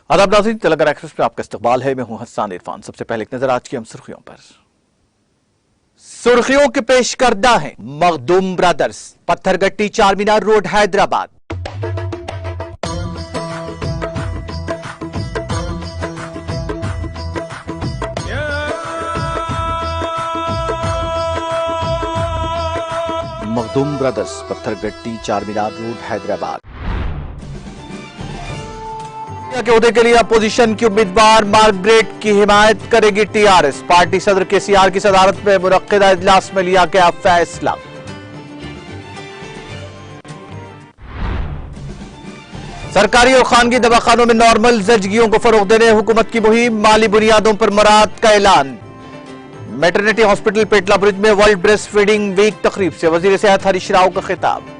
आदाब नाज़रीन, तेलंगाना एक्सप्रेस में आपका इस्तकबाल है। मैं हूं हसन इरफान। सबसे पहले एक नजर आज की हम सुर्खियों पर। सुर्खियों के पेश करदा है Makhdoom brothers, Pathergatti Charminar road Hyderabad. Makhdoom brothers, Pathergatti Charminar road Hyderabad के ओहदे के लिए अपोजिशन की उम्मीदवार मार्गरेट की हिमायत करेगी टीआरएस। पार्टी सदर केसीआर की सदारत में मुनक्किदा इजलास में लिया गया फैसला। सरकारी और खानगी दवाखानों में नॉर्मल जजगियों को फरोग देने हुकूमत की मुहिम, माली बुनियादों पर मराद का ऐलान। मैटरनिटी हॉस्पिटल पेटला ब्रिज में वर्ल्ड ब्रेस्ट फीडिंग वीक तकरीब से वजीर सेहत हरीश राव का खिताब।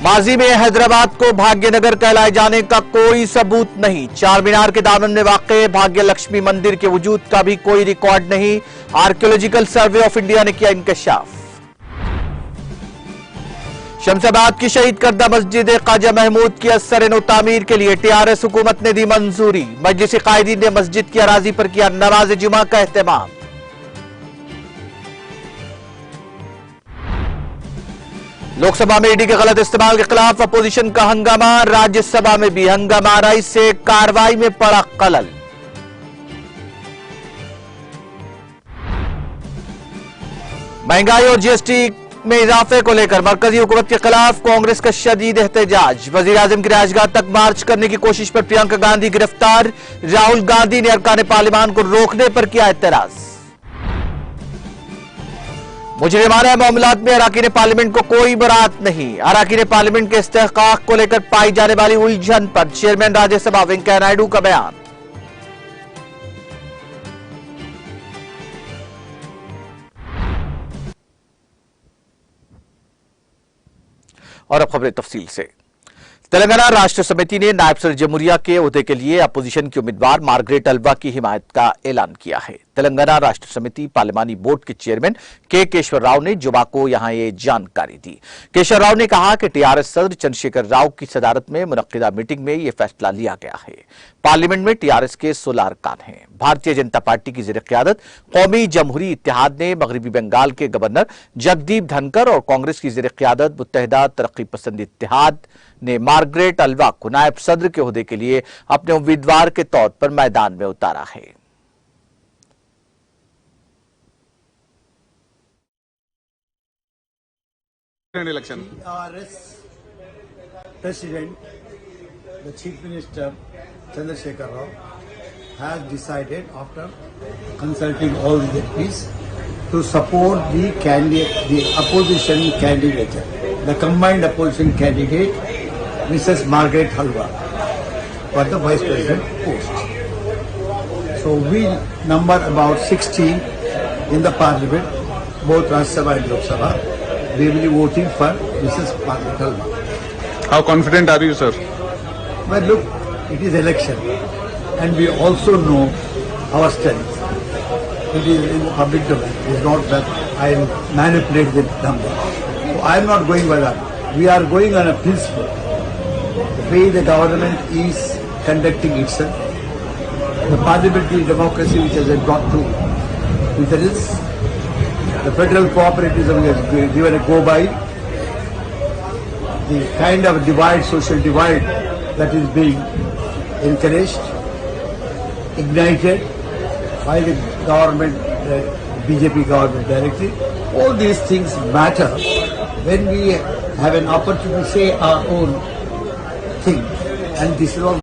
माजी में हैदराबाद को भाग्यनगर कहलाए जाने का कोई सबूत नहीं। चारमीनार के दामन में वाक़े भाग्य लक्ष्मी मंदिर के वजूद का भी कोई रिकॉर्ड नहीं। आर्कियोलॉजिकल सर्वे ऑफ इंडिया ने किया इंकशाफ। शमशाबाद की शहीद करदा मस्जिद ख्वाजा महमूद की असर तामीर के लिए टीआरएस हुकूमत ने दी मंजूरी। मजलिस कायदीन ने मस्जिद की अराजी पर किया नमाज जुमा का एहतमाम। लोकसभा में ईडी के गलत इस्तेमाल के खिलाफ अपोजिशन का हंगामा, राज्यसभा में भी हंगामा आराई से कार्रवाई में पड़ा खलल। महंगाई और जीएसटी में इजाफे को लेकर मरकजी हुकूमत के खिलाफ कांग्रेस का शदीद एहतजाज। वजीर आजम की राजगाह तक मार्च करने की कोशिश पर प्रियंका गांधी गिरफ्तार। राहुल गांधी ने अरकान पार्लियामान को रोकने पर किया एतराज। मुजरिमाना मामलात में अरकान पार्लियामेंट को कोई बरात नहीं। अरकान पार्लियामेंट के इस्तेहकाक को लेकर पाई जाने वाली उलझन पर चेयरमैन राज्यसभा वेंकैया नायडू का बयान। और अब खबरें तफसील से। तेलंगाना राष्ट्र समिति ने नायब सदर जमहूरिया के ओहदे के लिए अपोजिशन की उम्मीदवार मार्गरेट अल्वा की हिमायत का ऐलान किया है। तेलंगाना राष्ट्र समिति पार्लियामानी बोर्ड के चेयरमैन के केशवर राव ने जुमा को यहां ये जानकारी दी। केशवर राव ने कहा कि टीआरएस सदर चंद्रशेखर राव की सदारत में मुनक्किदा मीटिंग में यह फैसला लिया गया है। पार्लियामेंट में टीआरएस के 16 अरकान हैं। भारतीय जनता पार्टी की ज़ेर क़यादत कौमी जमहूरी इत्तेहाद ने मगरबी बंगाल के गवर्नर जगदीप धनकर और कांग्रेस की ज़ेर क़यादत मुत्तहिदा तरक्की पसंद इत्तेहाद ने मार्गरेट अल्वा को नायब सदर के ओहदे के लिए अपने उम्मीदवार के तौर पर मैदान में उतारा है। Election. TRS President, the Chief Minister Chandrasekhar Rao has decided after consulting all the MPs to support the candidate, the opposition candidate, the combined opposition candidate, Mrs. Margaret Halwa, for the Vice President post. So we number about 16 in the Parliament, both Rajya Sabha and Lok Sabha. We will be voting for Mrs. Margaret Halwa. How confident are you, sir? Well, look, it is election, and we also know our strength. It is in public domain. It is not that I manipulate the number. So I am not going by that. We are going on a principle. The way the government is conducting itself, the parliamentary democracy which has brought to witness, the federal cooperativism has given a go by, the kind of divide, social divide that is being encouraged, ignited by the government, BJP government directly. All these things matter when we have an opportunity to say our own thing, and this is all.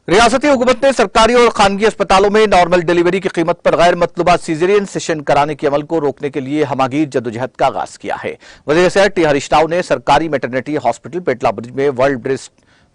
रियासती हुकूमत ने सरकारी और खानगी अस्पतालों में normal delivery की कीमत पर गैर मतलूबा सीजरियन सेशन कराने के अमल को रोकने के लिए हमागीर जद्दोजहद का आगाज किया है। वज़ीर सेहत टी हरीश राव ने सरकारी मैटरनिटी हॉस्पिटल पेटला ब्रिज में वर्ल्ड ब्रेस्ट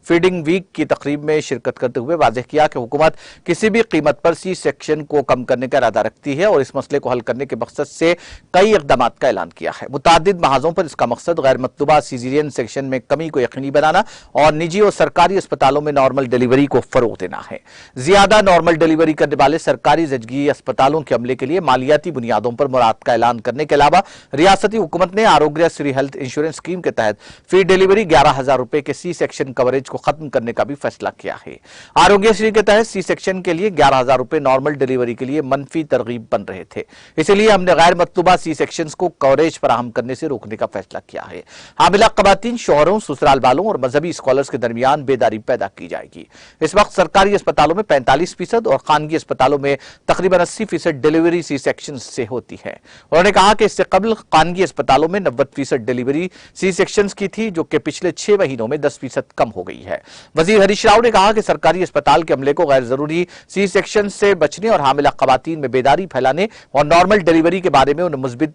फीडिंग वीक की तकरीब में शिरकत करते हुए वाज़ेह किया कि हुकूमत किसी भी कीमत पर सी सेक्शन को कम करने का इरादा रखती है और इस मसले को हल करने के मकसद से कई इकदाम का ऐलान किया है। मुतादिद महाजों पर इसका मकसद गैर मतलूबा सीजरियन सेक्शन में कमी को यकीनी बनाना और निजी और सरकारी अस्पतालों में नॉर्मल डिलीवरी को फरोग देना है। ज्यादा नॉर्मल डिलीवरी करने वाले सरकारी जजगी अस्पतालों के अमले के लिए मालियाती बुनियादों पर मुराद का ऐलान करने के अलावा रियासती हुकूमत ने आरोग्य श्री हेल्थ इंश्योरेंस स्कीम के तहत फी डिलीवरी 11,000 रुपए के सी सेक्शन कवरेज को खत्म करने का भी फैसला किया है। आरोग्य श्री के तहत सी सेक्शन के लिए 11,000 रुपए नॉर्मल डिलीवरी के लिए मनफी तरगीब बन रहे थे, इसलिए हमने गैर मतलूबा सी सेक्शन को कवरेज फराहम करने से रोकने का फैसला किया है। हामिला खवातीन, शोहरों, ससुराल वालों और मजहबी स्कॉलर्स के दरमियान बेदारी पैदा की जाएगी। इस वक्त सरकारी अस्पतालों में 45% और खानगी अस्पतालों में तकरीबन 80% डिलीवरी सी सेक्शन से होती है। उन्होंने कहा कि इससे कबल खानगी अस्पतालों में 90% डिलीवरी सी सेक्शन की थी, जो कि पिछले 6 महीनों में 10% कम हो गई है। वजीर हरीश राव ने कहा कि सरकारी अस्पताल के अमले को गैर जरूरी सी सेक्शन से बचने और हामिला खवातीन में बेदारी फैलाने और नॉर्मल डिलीवरी के बारे में उन्हें मुस्बित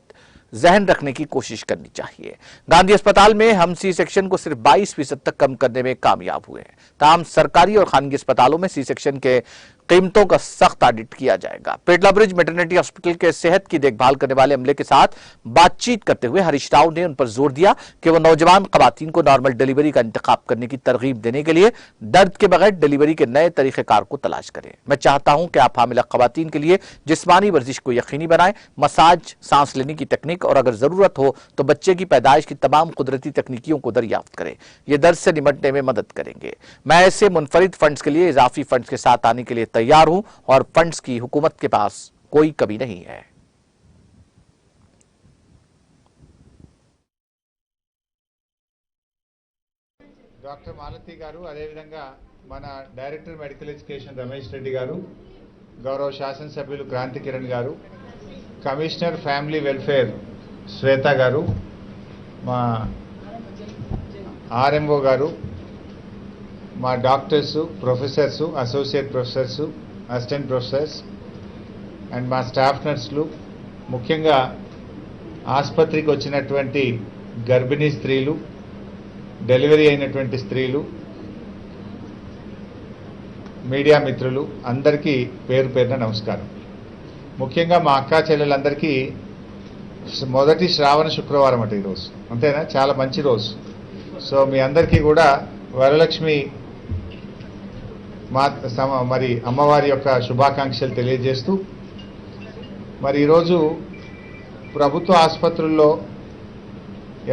जहन रखने की कोशिश करनी चाहिए। गांधी अस्पताल में हम सी सेक्शन को सिर्फ 22% तक कम करने में कामयाब हुए हैं। तमाम सरकारी और खानगी अस्पतालों में सी सेक्शन के कीमतों का सख्त ऑडिट किया जाएगा। पेटला ब्रिज मैटरनिटी हॉस्पिटल के सेहत की देखभाल करने वाले अमले के साथ बातचीत करते हुए हरीश राव ने उन पर जोर दिया कि वो नौजवान खवातीन को नॉर्मल डिलीवरी का इंतखाब करने की तरगीब देने के लिए दर्द के बगैर डिलीवरी के नए तरीकेकार को तलाश करें। मैं चाहता हूं कि आप हामिला खवातीन के लिए जिस्मानी वर्जिश को यकीनी बनाएं, मसाज, सांस लेने की तकनीक और अगर जरूरत हो तो बच्चे की पैदाइश की तमाम कुदरती तकनीकियों को दरियाफ्त करें। ये दर्द से निपटने में मदद करेंगे। मैं ऐसे मुनफरिद फंड्स के लिए इजाफी फंड्स के साथ आने के लिए तैयार हूं और फंड्स की हुकूमत के पास कोई कमी नहीं है। డాక్టర్ మాలతి గారు, అదేవిధంగా మన director medical education Ramesh Reddy గారు, గౌరవ శాసనసభ్యులు క్రాంతి కిరణ్ గారు, కమిషనర్ ఫ్యామిలీ వెల్ఫేర్ శ్వేత గారు, మా ఆర్ఎంఓ గారు, మా doctors, professors, associate professors, assistant professors and మా స్టాఫ్ నర్సులు, ముఖ్యంగా ఆసుపత్రికి వచ్చినటువంటి గర్భిణీ స్త్రీలు, డెలివరీ అయినటువంటి స్త్రీలు, మీడియా మిత్రులు అందరికీ పేరు పేరున నమస్కారం. ముఖ్యంగా మా అక్కా చెల్లెలందరికీ మొదటి శ్రావణ శుక్రవారం అట ఈరోజు, అంతేనా? చాలా మంచి రోజు. సో మీ అందరికీ కూడా వరలక్ష్మి మరి అమ్మవారి యొక్క శుభాకాంక్షలు తెలియజేస్తూ, మరి ఈరోజు ప్రభుత్వ ఆసుపత్రుల్లో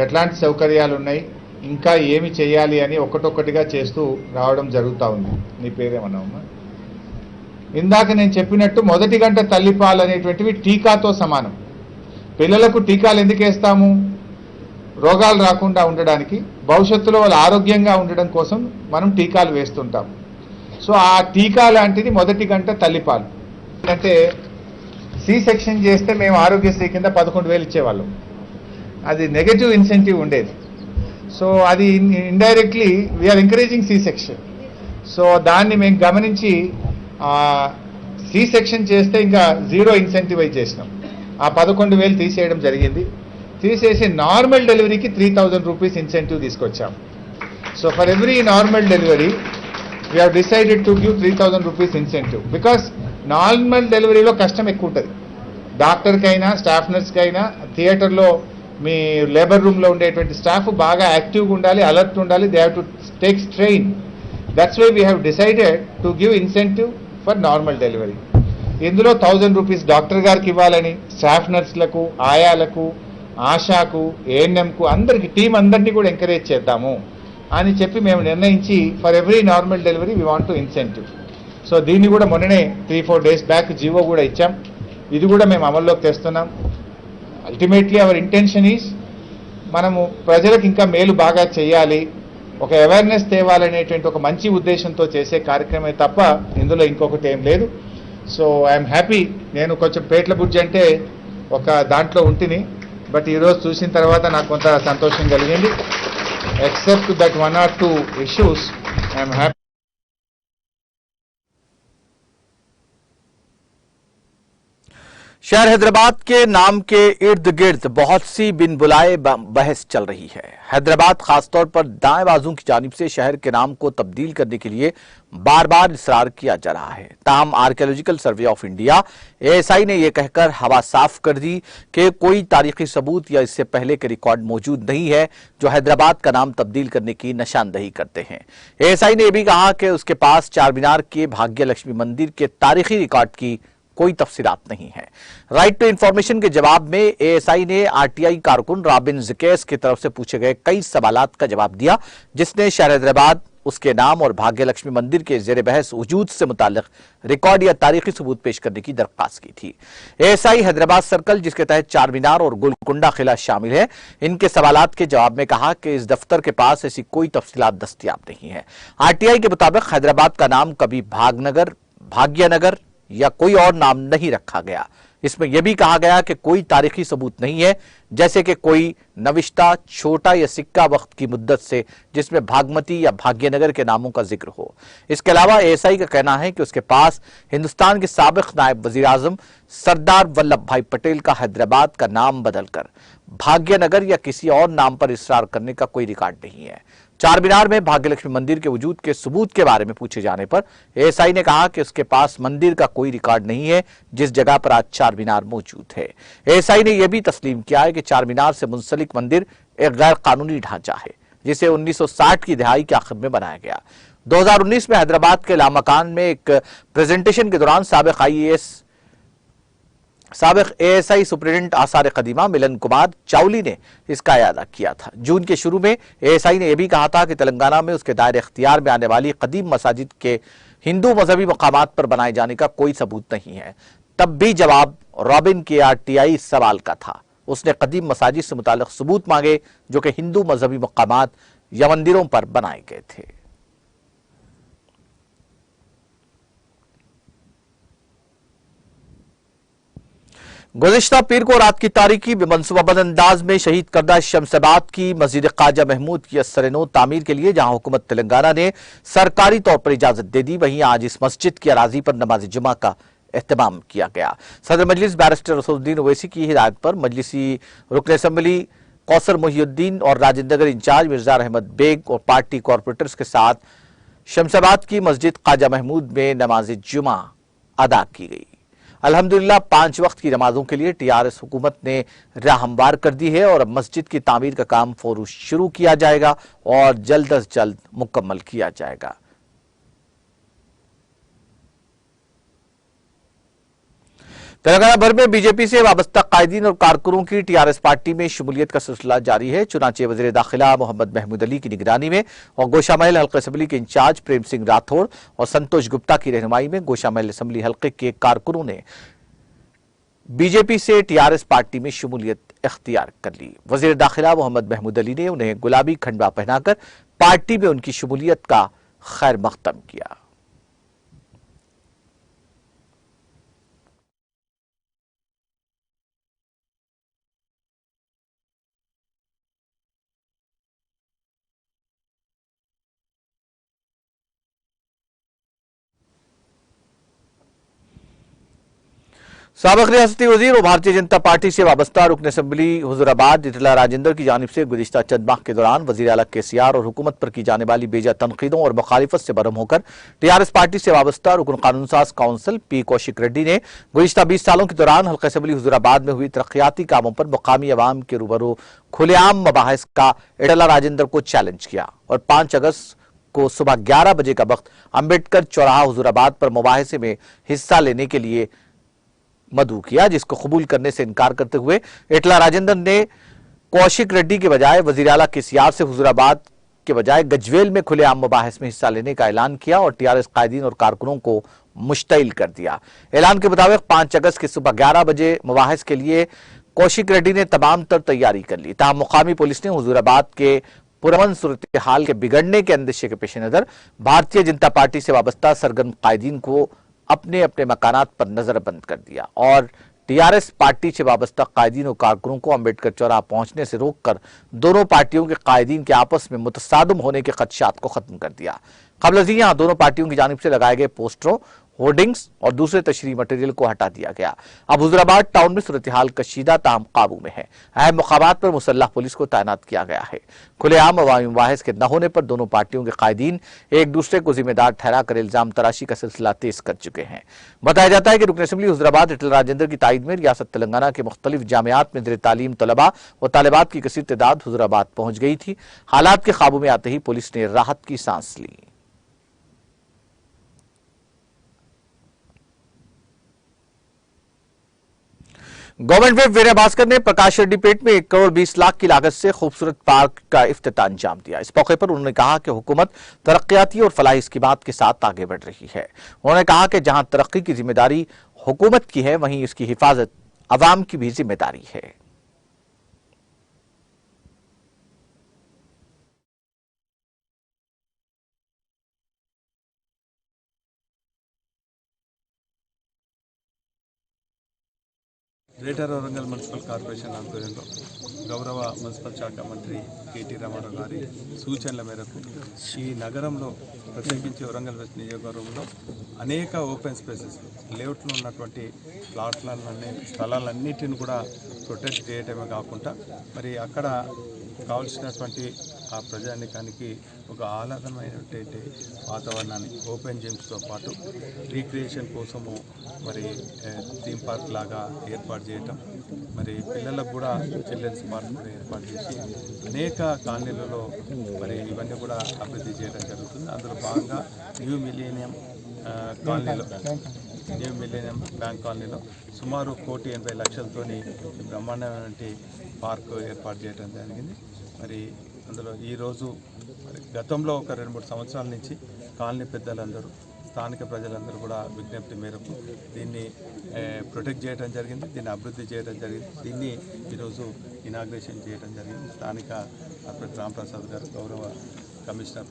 ఎట్లాంటి సౌకర్యాలు ఉన్నాయి, ఇంకా ఏమి చేయాలి అని ఒక్కటొక్కటిగా చేస్తూ రావడం జరుగుతూ ఉంది. నీ పేరేమన్నావమ్మా? ఇందాక నేను చెప్పినట్టు మొదటి గంట తల్లిపాలు అనేటువంటివి టీకాతో సమానం. పిల్లలకు టీకాలు ఎందుకు వేస్తాము? రోగాలు రాకుండా ఉండడానికి, భవిష్యత్తులో వాళ్ళు ఆరోగ్యంగా ఉండడం కోసం మనం టీకాలు వేస్తుంటాం. సో ఆ టీకా లాంటిది మొదటి గంట తల్లిపాలు. అంటే సి సెక్షన్ చేస్తే మేము ఆరోగ్యశ్రీ కింద 11,000 ఇచ్చేవాళ్ళం. అది నెగటివ్ ఇన్సెంటివ్ ఉండేది. సో అది indirectly we are encouraging C section. So దాన్ని మేము గమనించి సి సెక్షన్ చేస్తే ఇంకా జీరో ఇన్సెంటివైజ్ చేసినాం. ఆ 11,000 తీసేయడం జరిగింది. తీసేసి నార్మల్ డెలివరీకి 3,000 రూపీస్ ఇన్సెంటివ్ తీసుకొచ్చాం. So for every normal delivery we have decided to give 3,000 rupees incentive. Because normal డెలివరీలో కష్టం ఎక్కువ ఉంటుంది. డాక్టర్కైనా, స్టాఫ్ నర్స్కైనా, థియేటర్లో మీ లేబర్ రూమ్లో ఉండేటువంటి స్టాఫ్ బాగా యాక్టివ్గా ఉండాలి, అలర్ట్ ఉండాలి. They have to take strain. That's why we have decided to give incentive for normal delivery. ఇందులో 1,000 రూపీస్ డాక్టర్ గారికి ఇవ్వాలని, స్టాఫ్ నర్స్లకు, ఆయాలకు, ఆశాకు, ఏఎన్ఎంకు అందరికి, టీం అందరినీ కూడా ఎంకరేజ్ చేద్దాము అని చెప్పి మేము నిర్ణయించి for every normal delivery we want to incentive. So దీన్ని కూడా మొన్ననే 3-4 డేస్ బ్యాక్ జీవో కూడా ఇచ్చాం. ఇది కూడా మేము అమల్లోకి తెస్తున్నాం. అల్టిమేట్లీ అవర్ ఇంటెన్షన్ ఈజ్ మనము ప్రజలకు ఇంకా మేలు బాగా చేయాలి, ఒక అవేర్నెస్ తేవాలనేటువంటి ఒక మంచి ఉద్దేశంతో చేసే కార్యక్రమే తప్ప ఇందులో ఇంకొకటి ఏం లేదు. So I'm happy. నేను కొంచెం పేట్ల బుజ్జి అంటే ఒక దాంట్లో ఉంటిని, బట్ ఈరోజు చూసిన తర్వాత నాకు కొంత సంతోషం కలిగింది. Except that 1 or 2 issues, I'm happy. शहर हैदराबाद के नाम के इर्द गिर्द बहुत सी बिन बुलाए बहस चल रही है। हैदराबाद खासतौर पर दाएं बाजू की जानिब से शहर के नाम को तब्दील करने के लिए बार बार इसरार किया जा रहा है। ताहम Archaeological Survey of India ASI ने यह कहकर हवा साफ कर दी कि कोई तारीखी सबूत या इससे पहले के रिकॉर्ड मौजूद नहीं है जो हैदराबाद का नाम तब्दील करने की निशानदही करते हैं। ASI ने यह भी कहा कि उसके पास चार मीनार के भाग्य लक्ष्मी मंदिर के तारीखी रिकॉर्ड की कोई तफसीलात नहीं है। राइट टू इंफॉर्मेशन के जवाब में ASI ने RTI कारकुन रॉबिन ज़िकेस की तरफ से पूछे गए कई सवालात का जवाब दिया, जिसने शहर हैदराबाद, उसके नाम और भाग्य लक्ष्मी मंदिर के जेर बहस वजूद से मुतालिक रिकॉर्ड या तारीखी सबूत पेश करने की दरख्वास्त की थी। ASI हैदराबाद सर्कल, जिसके तहत चार मीनार और गोलकुंडा किला शामिल है, इनके सवालात के जवाब में कहा कि इस दफ्तर के पास ऐसी कोई तफसीलात दस्तयाब नहीं है। RTI के मुताबिक हैदराबाद का नाम कभी भागनगर, भाग्यनगर या कोई और नाम नहीं रखा गया। इसमें यह भी कहा गया कि कोई तारीखी सबूत नहीं है, जैसे कि कोई नविश्ता, छोटा या सिक्का वक्त की मुद्दत से जिसमें भागमती या भाग्यनगर के नामों का जिक्र हो। इसके अलावा ASI का कहना है कि उसके पास हिंदुस्तान के साबिक नायब वजीर आजम सरदार वल्लभ भाई पटेल का हैदराबाद का नाम बदलकर भाग्यनगर या किसी और नाम पर इसरार करने का कोई रिकॉर्ड नहीं है। चार मीनार में भाग्य लक्ष्मी मंदिर के वजूद के सबूत के बारे में पूछे जाने पर ASI ने कहा कि उसके पास मंदिर का कोई रिकॉर्ड नहीं है जिस जगह पर आज चार मीनार मौजूद है। ASI ने यह भी तस्लीम किया है कि चार मीनार से मुंसलिक मंदिर एक गैर कानूनी ढांचा है जिसे 1960 की दहाई के आखिर में बनाया गया। 2019 में हैदराबाद के लामकान में एक प्रेजेंटेशन के दौरान साबिक ASI सुप्रिटेंडेंट आसार कदीमा मिलन कुमार चावली ने इसका इयादा किया था। जून के शुरू में ASI ने यह भी कहा था कि तेलंगाना में उसके दायरे इख्तियार में आने वाली कदीम मसाजिद के हिंदू मजहबी मकामात पर बनाए जाने का कोई सबूत नहीं है। तब भी जवाब रॉबिन के RTI सवाल का था। उसने कदीम मसाजिद से मुतालिक सबूत मांगे जो कि हिंदू मजहबी मकामात या मंदिरों पर बनाए गए थे। गुज़िश्ता पीर को रात की तारीकी बेमनसूबाबंद अंदाज में शहीद करदा शमशाबाद की मस्जिद ख्वाजा महमूद की असर-ए-नौ तामीर के लिए जहां हुकूमत तेलंगाना ने सरकारी तौर पर इजाजत दे दी, वहीं आज इस मस्जिद की अराजी पर नमाज जुमा का एहतमाम किया गया। सदर मजलिस बैरिस्टर रसूलुद्दीन ओवैसी की हिदायत पर मजलिसी रुकन असम्बली कौसर मोहिउद्दीन और राजेंद्र नगर इंचार्ज मिर्जा अहमद बेग और पार्टी कॉरपोरेटर्स के साथ शमशाबाद की मस्जिद ख्वाजा महमूद में नमाज जुमा अदा की गई। अल्हम्दुलिल्लाह 5 वक्त की नमाजों के लिए TRS हुकूमत ने राह हमवार कर दी है और अब मस्जिद की तामीर का काम फौरन शुरू किया जाएगा और जल्द अज जल्द मुकम्मल किया जाएगा। तेलंगाना भर में बीजेपी से वाबस्ता कायदीन और कारकुनों की TRS पार्टी में शमूलियत का सिलसिला जारी है। चुनाचे वज़ीर दाखिला मोहम्मद महमूद अली की निगरानी में और गोशामहल हल्का असम्बली के इंचार्ज प्रेम सिंह राठौड़ और संतोष गुप्ता की रहनुमाई में गोशामहल असम्बली हल्के के कारकुनों ने बीजेपी से TRS पार्टी में शमूलियत इख्तियार कर ली। वज़ीर दाखिला मोहम्मद महमूद अली ने उन्हें गुलाबी खंडवा पहनाकर पार्टी में उनकी शमूलियत का खैर मकदम किया। साबिक रियासती वजीर और भारतीय जनता पार्टी से वाबस्ता रुकन असम्बली हुजूराबाद इटला राजेंद्र की जानिब से गुज़िश्ता चंद माह के दौरान वज़ीर आला KCR और हुकूमत पर की जाने वाली बेजा तनकीदों और मुखालिफत से बरहम होकर TRS पार्टी से वाबस्ता रुकन कानून साज काउंसिल P कौशिक रेड्डी ने गुज़िश्ता 20 सालों के दौरान हल्का असम्बली हुजूराबाद में हुई तरक्याती कामों पर मुकामी अवाम के रूबरू खुलेआम मबाहिस का इटला राजेंद्र को चैलेंज किया और 5 अगस्त को सुबह 11 बजे का वक्त अम्बेडकर चौराहा हुजूराबाद पर मुबाहिसे में हिस्सा लेने के लिए मदऊ किया, जिसको कबूल करने से इनकार करते हुए इटला राजेंद्र ने कौशिक रेड्डी के बजाय वज़ीर आला KCR से हुजूराबाद के बजाय गजवेल में खुलेआम मुबाहिस में हिस्सा लेने का ऐलान किया और TRS कायदीन और कारकुनों को मुश्तइल कर दिया। ऐलान के मुताबिक 5 अगस्त की सुबह 11 बजे मुबाहिस के लिए कौशिक रेड्डी ने तमाम तर तैयारी कर ली। ताहम मुकामी पुलिस ने हुजूराबाद के पुरअमन सूरत हाल के बिगड़ने के अंदेशे के पेश नजर भारतीय जनता पार्टी से वाबस्ता सरगर्म कायदीन को अपने अपने मकानात पर नजरबंद कर दिया और TRS पार्टी से वाबस्ता कायदीन और कारकुनों को अम्बेडकर चौराहा पहुंचने से रोककर दोनों पार्टियों के कायदीन के आपस में मुतसादम होने के खदशात को खत्म कर दिया। कबल अज़ यहाँ दोनों पार्टियों की जानिब से लगाए गए पोस्टरों होर्डिंग्स और दूसरे तशरीही मटेरियल को हटा दिया गया। अब हुजूराबाद टाउन में सूरत हाल कशीदा ताहम काबू में है। अहम मुकामात पर मुसल्लह पुलिस को तैनात किया गया है। खुलेआम अवामी मुबाहिस के न होने पर दोनों पार्टियों के कायदीन एक दूसरे को जिम्मेदार ठहराकर इल्जाम तराशी का सिलसिला तेज कर चुके हैं। बताया जाता है कि रुकन असम्बली हुजूराबाद अटल राजेंद्र की ताईद में रियासत तेलंगाना के मुख्तलिफ जामियात में ज़ेर तालीम तलबा व तालिबात की कसीर तादाद हुजूराबाद पहुंच गई थी। हालात के काबू में आते ही पुलिस ने राहत की सांस ली। गवर्नमेंट विप वीरा भास्कर ने प्रकाश रेड्डी पेट में 1 करोड़ 20 लाख की लागत से खूबसूरत पार्क का इफ्तिताह अंजाम दिया। इस मौके पर उन्होंने कहा कि हुकूमत तरक्याती और फलाही स्कीमात के साथ आगे बढ़ रही है। उन्होंने कहा कि जहां तरक्की की जिम्मेदारी हुकूमत की है, वहीं इसकी हिफाजत अवाम की भी जिम्मेदारी है। గ్రేటర్ వరంగల్ మున్సిపల్ కార్పొరేషన్ ఆధ్వర్యంలో గౌరవ మున్సిపల్ శాఖ మంత్రి కేటీ రామారావు గారి సూచనల మేరకు ఈ నగరంలో ప్రత్యేకించి వరంగల్ వెస్ట్ నియోజకవర్గంలో అనేక ఓపెన్ స్పేసెస్ లేఅవుట్లో ఉన్నటువంటి స్థలాలన్నిటిని కూడా ప్రొటెక్ట్ చేయడమే కాకుండా మరి అక్కడ కావాల్సినటువంటి ఆ ప్రజానికానికి ఒక ఆహ్లాదమైనటువంటి వాతావరణాన్ని ఓపెన్ జిమ్స్తో పాటు రీక్రియేషన్ కోసము మరి థీమ్ పార్క్ లాగా ఏర్పాటు చేయటం, మరి పిల్లలకు కూడా చిల్డ్రన్స్ పార్క్ కూడా ఏర్పాటు చేసి అనేక కాలనీలలో మరి ఇవన్నీ కూడా అభివృద్ధి చేయడం జరుగుతుంది. అందులో భాగంగా న్యూ మిలీనియం బ్యాంక్ కాలనీలో సుమారు 1,80,00,000తోని బ్రహ్మాండమైనటువంటి పార్క్ ఏర్పాటు చేయడం జరిగింది. మరి అందులో ఈరోజు మరి గతంలో ఒక 2-3 సంవత్సరాల నుంచి కాలనీ పెద్దలందరూ స్థానిక ప్రజలందరూ కూడా విజ్ఞప్తి మేరకు దీన్ని ప్రొటెక్ట్ చేయడం జరిగింది, దీన్ని అభివృద్ధి చేయడం జరిగింది. దీన్ని ఈరోజు ఇనాగ్రేషన్ చేయడం జరిగింది. స్థానిక డాక్టర్ రాంప్రసాద్ గారు గౌరవ కమిషనర్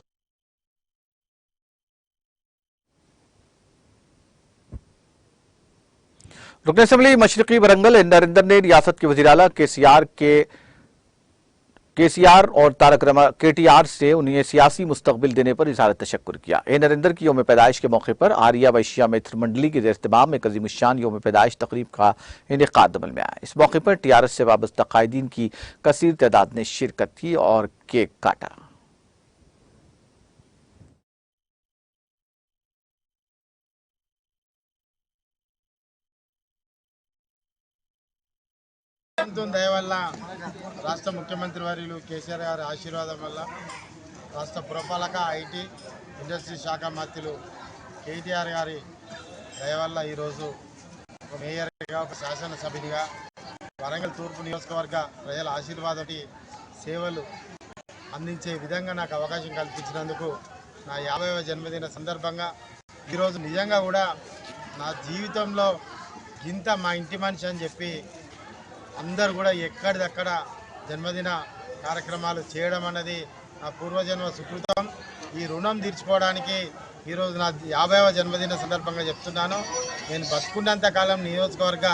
रुकन असम्बली मशरकी वरंगल नरेंद्र ने रियासत के वज़ीर आला केसीआर और केटीआर से उन्हें सियासी मुस्तकबिल देने पर इज़हार तशक्कुर किया। नरेंद्र की यौम पैदाइश के मौके पर आर्या वैश्या मित्र मंडली के इस्तेमाल में अज़ीमुश्शान यौम पैदाइश तकरीब का इनेकाद अमल में आया। इस मौके पर टीआरएस से वाबस्ता कायदीन की कसीर तादाद ने शिरकत की और केक काटा। దయ వల్ల రాష్ట్ర ముఖ్యమంత్రి వర్యులు కేసీఆర్ గారి ఆశీర్వాదం వల్ల రాష్ట్ర పురపాలక ఐటీ ఇండస్ట్రీ శాఖ మంత్రులు కేటీఆర్ గారి దయ వల్ల ఈరోజు ఒక మేయర్గా, ఒక శాసనసభ్యునిగా వరంగల్ తూర్పు నియోజకవర్గ ప్రజల ఆశీర్వాదం సేవలు అందించే విధంగా నాకు అవకాశం కల్పించినందుకు నా 50వ జన్మదిన సందర్భంగా ఈరోజు నిజంగా కూడా నా జీవితంలో ఇంత మా ఇంటి మనిషి అని చెప్పి అందరూ కూడా ఎక్కడిదక్కడ జన్మదిన కార్యక్రమాలు చేయడం అన్నది నా పూర్వజన్మ సుకృతం. ఈ రుణం తీర్చుకోవడానికి ఈరోజు నా 50వ జన్మదిన సందర్భంగా చెప్తున్నాను. నేను బతుకున్నంత కాలం నియోజకవర్గ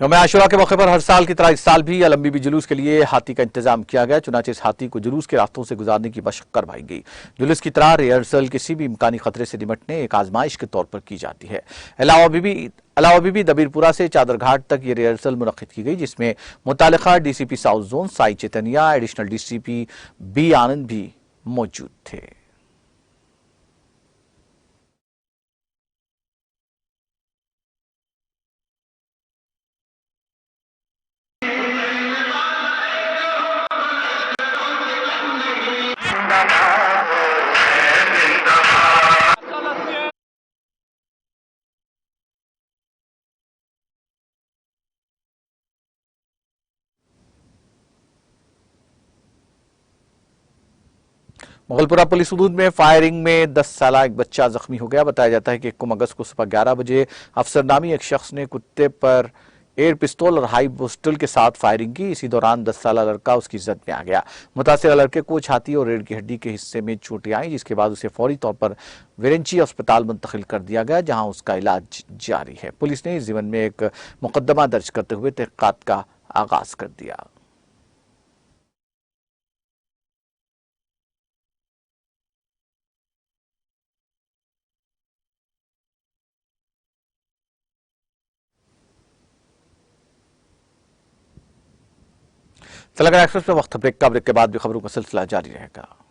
यौम आशुरा के मौके पर हर साल की तरह इस साल भी लंबी भी जुलूस के लिए हाथी का इंतजाम किया गया। चुनाचे इस हाथी को जुलूस के रास्तों से गुजारने की मशक्कत करवाई गई। जुलूस की तरह रिहर्सल किसी भी इम्कानी खतरे से निपटने एक आजमाइश के तौर पर की जाती है। अलावा बीबी दबीरपुरा से चादरघाट तक ये रिहर्सल मुनक्किद की गई, जिसमें मुतालिका DCP south zone Sai Chaitanya, additional DCP B Anand भी मौजूद थे। मुगलपुरा पुलिस हदूद में फायरिंग में 10 साल एक बच्चा जख्मी हो गया। बताया जाता है कि 1 अगस्त को सुबह 11 बजे अफसरनामी एक शख्स ने कुत्ते पर एयर पिस्तौल और हाई पिस्टल के साथ फायरिंग की। इसी दौरान 10 साल लड़का उसकी जद में आ गया। मुतासिर लड़के को छाती और रीढ़ की हड्डी के हिस्से में चोटें आई, जिसके बाद उसे फौरी तौर पर विरेंची अस्पताल मुंतकिल कर दिया गया, जहां उसका इलाज जारी है। पुलिस ने इस ज़िम्न में एक मुकदमा दर्ज करते हुए तहक़ीक़ात का आगाज कर दिया। तेलंगाना एक्सप्रेस में वक्त ब्रेक का, ब्रेक के बाद भी खबरों का सिलसिला जारी रहेगा।